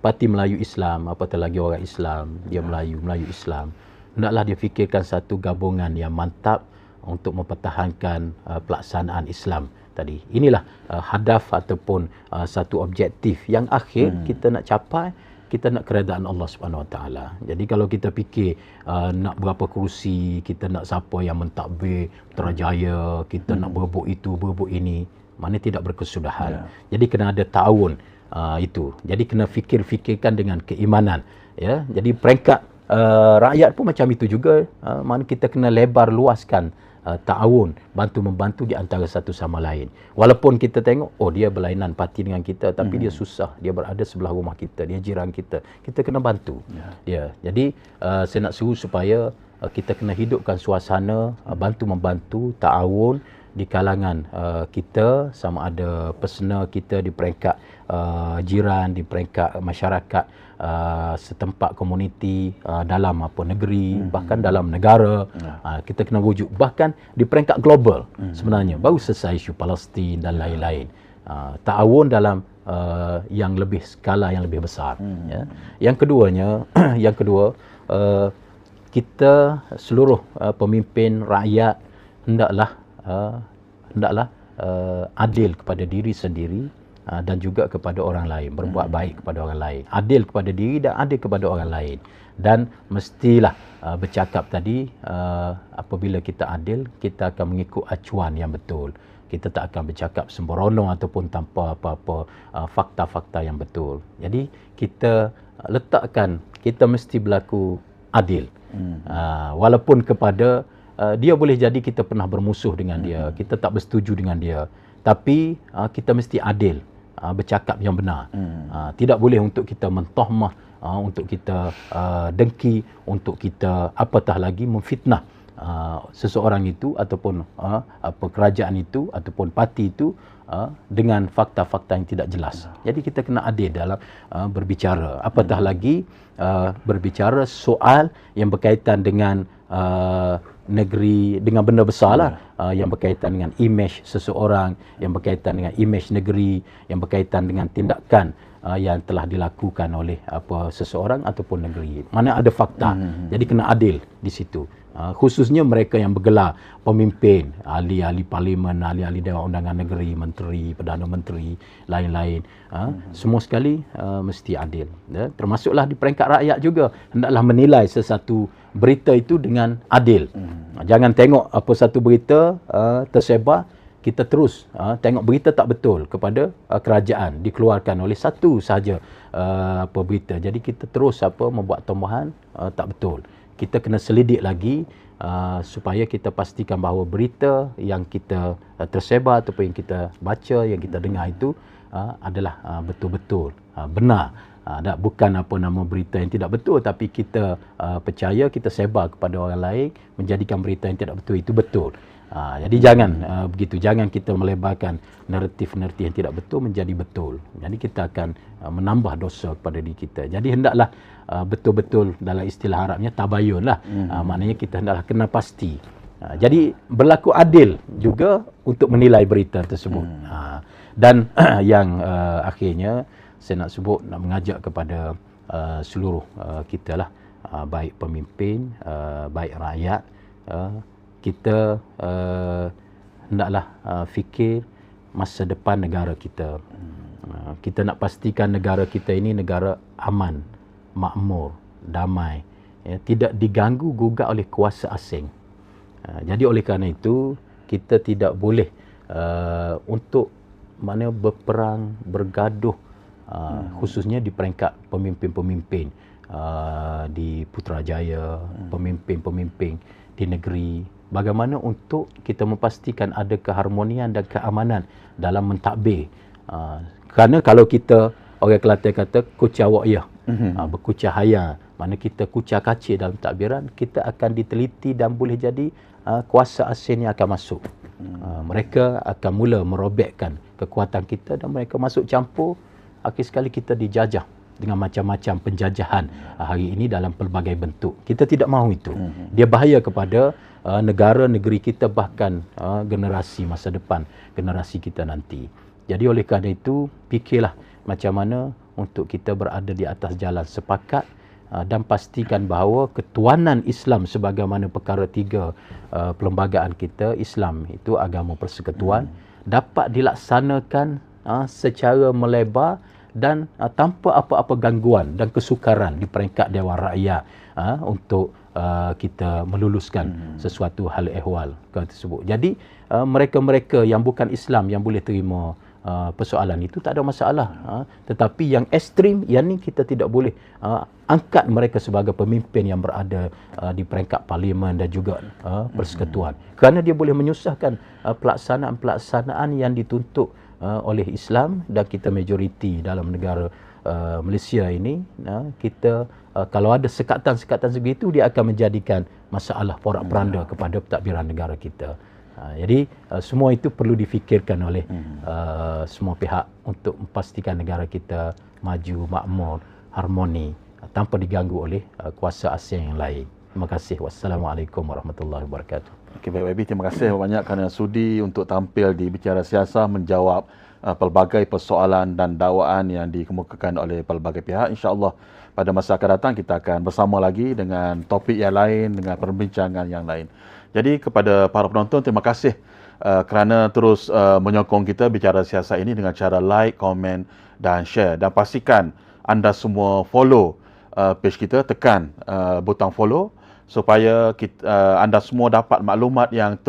Parti Melayu Islam, apatah lagi orang Islam, dia Melayu Islam. Hendaklah dia fikirkan satu gabungan yang mantap untuk mempertahankan pelaksanaan Islam tadi. Inilah hadaf ataupun satu objektif yang akhir kita nak capai. Kita nak keredaan Allah Subhanahu Wa Taala. Jadi kalau kita fikir nak berapa kerusi, kita nak siapa yang mentadbir Putrajaya, kita nak berebut itu, berebut ini, mana tidak berkesudahan. Jadi kena ada ta'awun itu. Jadi kena fikirkan dengan keimanan, ya. Jadi peringkat rakyat pun macam itu juga, mana kita kena lebar luaskan ta'awun, bantu-membantu di antara satu sama lain. Walaupun kita tengok, dia berlainan parti dengan kita, tapi dia susah, dia berada sebelah rumah kita, dia jiran kita, kita kena bantu. Jadi saya nak suruh supaya kita kena hidupkan suasana bantu-membantu, ta'awun di kalangan kita, sama ada personal kita di peringkat jiran, di peringkat masyarakat setempat, komuniti, dalam negeri, bahkan dalam negara. Kita kena wujud bahkan di peringkat global. Sebenarnya baru selesai isu Palestin dan lain-lain. Ta'awun dalam yang lebih skala yang lebih besar. Yang kedua, kita seluruh pemimpin rakyat hendaklah adil kepada diri sendiri dan juga kepada orang lain, berbuat baik kepada orang lain, adil kepada diri dan adil kepada orang lain. Dan mestilah bercakap tadi, apabila kita adil, kita akan mengikut acuan yang betul. Kita tak akan bercakap sembrono ataupun tanpa apa-apa fakta-fakta yang betul. Jadi kita letakkan, kita mesti berlaku adil. Walaupun kepada dia boleh jadi kita pernah bermusuh dengan dia, kita tak bersetuju dengan dia, Tapi kita mesti adil, bercakap yang benar. Tidak boleh untuk kita mentahmah, untuk kita dengki, untuk kita apatah lagi memfitnah seseorang itu ataupun kerajaan itu ataupun parti itu dengan fakta-fakta yang tidak jelas. Jadi kita kena adil dalam berbicara. Apatah lagi berbicara soal yang berkaitan dengan negeri, dengan benda besar lah, yang berkaitan dengan imej seseorang, yang berkaitan dengan imej negeri, yang berkaitan dengan tindakan yang telah dilakukan oleh seseorang ataupun negeri. Mana ada fakta. Jadi kena adil di situ. Khususnya mereka yang bergelar pemimpin, ahli-ahli parlimen, ahli-ahli Dewan Undangan Negeri, menteri, Perdana Menteri, lain-lain. Semua sekali mesti adil. Termasuklah di peringkat rakyat juga. Hendaklah menilai sesuatu berita itu dengan adil. Jangan tengok apa satu berita tersebar, kita terus tengok berita tak betul kepada kerajaan, dikeluarkan oleh satu sahaja berita. Jadi kita terus membuat tambahan tak betul. Kita kena selidik lagi supaya kita pastikan bahawa berita yang kita tersebar ataupun yang kita baca, yang kita dengar itu adalah betul-betul benar. Bukan berita yang tidak betul, tapi kita percaya, kita sebar kepada orang lain, menjadikan berita yang tidak betul itu betul. Jadi jangan begitu, jangan kita melebarkan naratif-naratif yang tidak betul menjadi betul. Jadi kita akan menambah dosa kepada diri kita. Jadi hendaklah betul-betul, dalam istilah Arabnya tabayun lah. Maknanya kita hendaklah kena pasti. Jadi berlaku adil juga untuk menilai berita tersebut. Dan yang akhirnya saya nak sebut, nak mengajak kepada seluruh kita lah, baik pemimpin, baik rakyat, kita hendaklah fikir masa depan negara kita. Kita nak pastikan negara kita ini negara aman, makmur, damai, tidak diganggu gugat oleh kuasa asing. Jadi oleh kerana itu kita tidak boleh untuk berperang, bergaduh, khususnya di peringkat pemimpin-pemimpin di Putrajaya, pemimpin-pemimpin di negeri. Bagaimana untuk kita memastikan ada keharmonian dan keamanan dalam mentadbir. Kerana kalau kita, orang Kelantan kata kucah wa'yah, berkucah haya, mana kita kucah kacir dalam takbiran, kita akan diteliti dan boleh jadi kuasa asing yang akan masuk. Mereka akan mula merobekkan kekuatan kita dan mereka masuk campur. Akhir sekali kita dijajah dengan macam-macam penjajahan hari ini dalam pelbagai bentuk. Kita tidak mahu itu. Dia bahaya kepada negara, negeri kita, bahkan generasi masa depan, generasi kita nanti. Jadi oleh kerana itu, fikirlah macam mana untuk kita berada di atas jalan sepakat dan pastikan bahawa ketuanan Islam sebagaimana perkara 3 perlembagaan kita, Islam itu agama persekutuan, dapat dilaksanakan secara melebar dan tanpa apa-apa gangguan dan kesukaran di peringkat Dewan Rakyat untuk kita meluluskan sesuatu hal ehwal tersebut. Jadi mereka-mereka yang bukan Islam yang boleh terima persoalan itu tak ada masalah. Tetapi yang ekstrim, yang ni kita tidak boleh angkat mereka sebagai pemimpin yang berada di peringkat parlimen dan juga persekutuan. Kerana dia boleh menyusahkan pelaksanaan-pelaksanaan yang dituntut oleh Islam dan kita majoriti dalam negara Malaysia ini. Kita kalau ada sekatan-sekatan sebegitu, dia akan menjadikan masalah porak-poranda kepada pentadbiran negara kita. Jadi semua itu perlu difikirkan oleh semua pihak untuk memastikan negara kita maju, makmur, harmoni tanpa diganggu oleh kuasa asing yang lain. Terima kasih. Wassalamualaikum warahmatullahi wabarakatuh.
Okey, baik YB, terima kasih banyak kerana sudi untuk tampil di Bicara Siasah menjawab pelbagai persoalan dan dakwaan yang dikemukakan oleh pelbagai pihak. InsyaAllah pada masa akan datang kita akan bersama lagi dengan topik yang lain, dengan perbincangan yang lain. Jadi kepada para penonton, terima kasih kerana terus menyokong kita Bicara Siasat ini dengan cara like, komen dan share. Dan pastikan anda semua follow page kita, tekan butang follow supaya anda semua dapat maklumat yang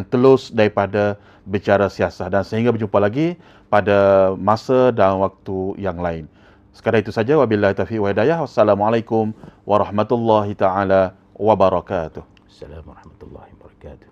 telus daripada Bicara Siasat. Dan sehingga berjumpa lagi pada masa dan waktu yang lain. Sekadar itu saja. Wabillahi taufiq wa hidayah. Wassalamualaikum warahmatullahi taala wabarakatuh.
Assalamualaikum warahmatullahi wabarakatuh.